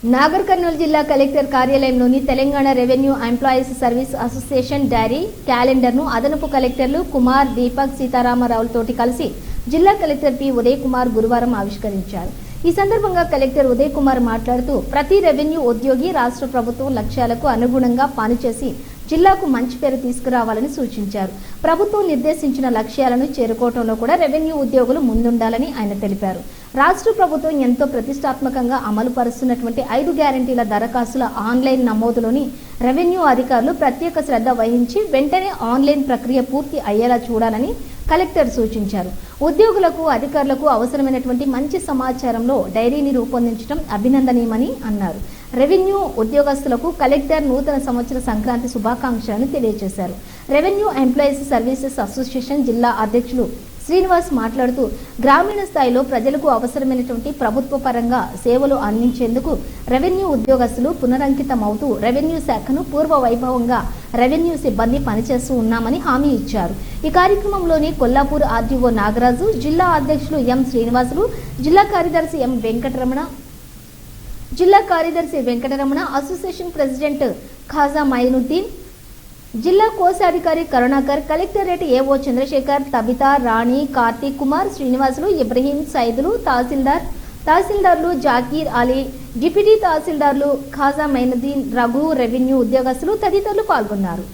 నాగర్ కర్నూలు జిల్లా కలెక్టర్ కార్యాలయంలోని Telangana revenue employees service association diary క్యాలెండర్ను అదనపు కలెక్టర్లు కుమార్, దీపక్, సీతారామరావులతోటి కలిసి జిల్లా కలెక్టర్ పి ఉదయ్ కుమార్ గురువారం ఆవిష్కరించారు. ఈ సందర్భంగా కలెక్టర్ ఉదయ్ కుమార్ మాట్లాడుతూ ప్రతి రెవెన్యూ ఉద్యోగి రాష్ట్ర ప్రభుత్వం లక్ష్యాలకు అనుగుణంగా పనిచేసి జిల్లాకు మంచి పేరు తీసుకురావాలని సూచించారు. ప్రభుత్వం నిర్దేశించిన లక్ష్యాలను చేరుకోవడంలో కూడా రెవెన్యూ ఉద్యోగులు ముందుండాలని ఆయన తెలిపారు. రాష్ట్ర ప్రభుత్వం ఎంతో ప్రతిష్టాత్మకంగా అమలు పరుస్తున్నటువంటి 5 గ్యారంటీల దరఖాస్తుల ఆన్లైన్ నమోదులోని రెవెన్యూ అధికారులు ప్రత్యేక శ్రద్ధ వహించి వెంటనే ఆన్లైన్ ప్రక్రియ పూర్తి అయ్యేలా చూడాలని కలెక్టర్ సూచించారు. ఉద్యోగులకు, అధికారులకు అవసరమైనటువంటి మంచి సమాచారంలో డైరీని రూపొందించడం అభినందనీయమని అన్నారు. రెవెన్యూ ఉద్యోగస్తులకు కలెక్టర్ నూతన సంవత్సర సంక్రాంతి శుభాకాంక్షలను తెలియజేశారు. రెవెన్యూ ఎంప్లాయీస్ సర్వీసెస్ అసోసియేషన్ జిల్లా అధ్యక్షులు శ్రీనివాస్ మాట్లాడుతూ గ్రామీణ స్థాయిలో ప్రజలకు అవసరమైనటువంటి ప్రభుత్వ పరంగా సేవలు అందించేందుకు రెవెన్యూ ఉద్యోగస్తులు పునరంకితమవుతూ రెవెన్యూ శాఖను పూర్వ వైభవంగా రెవెన్యూ సిబ్బంది పనిచేస్తూ ఉన్నామని హామీ ఇచ్చారు. ఈ కార్యక్రమంలోని కొల్లాపూర్ ఆర్డీఓ నాగరాజు, జిల్లా అధ్యక్షులు ఎం శ్రీనివాసులు, జిల్లా కార్యదర్శి వెంకటరమణ, అసోసియేషన్ ప్రెసిడెంట్ ఖాజా మైనుద్దీన్, జిల్లా కోశాధికారి Karunakar, collectorate AO Chandrashekar, Tabitha, Rani, Karthik Kumar, Srinivasulu, Ibrahim, Saidulu, తహసీల్దార్లు జాకీర్ అలీ, డిప్యూటీ తహసీల్దార్లు ఖాజా మైనుద్దీన్, రఘు, రెవెన్యూ ఉద్యోగస్తులు తదితరులు పాల్గొన్నారు.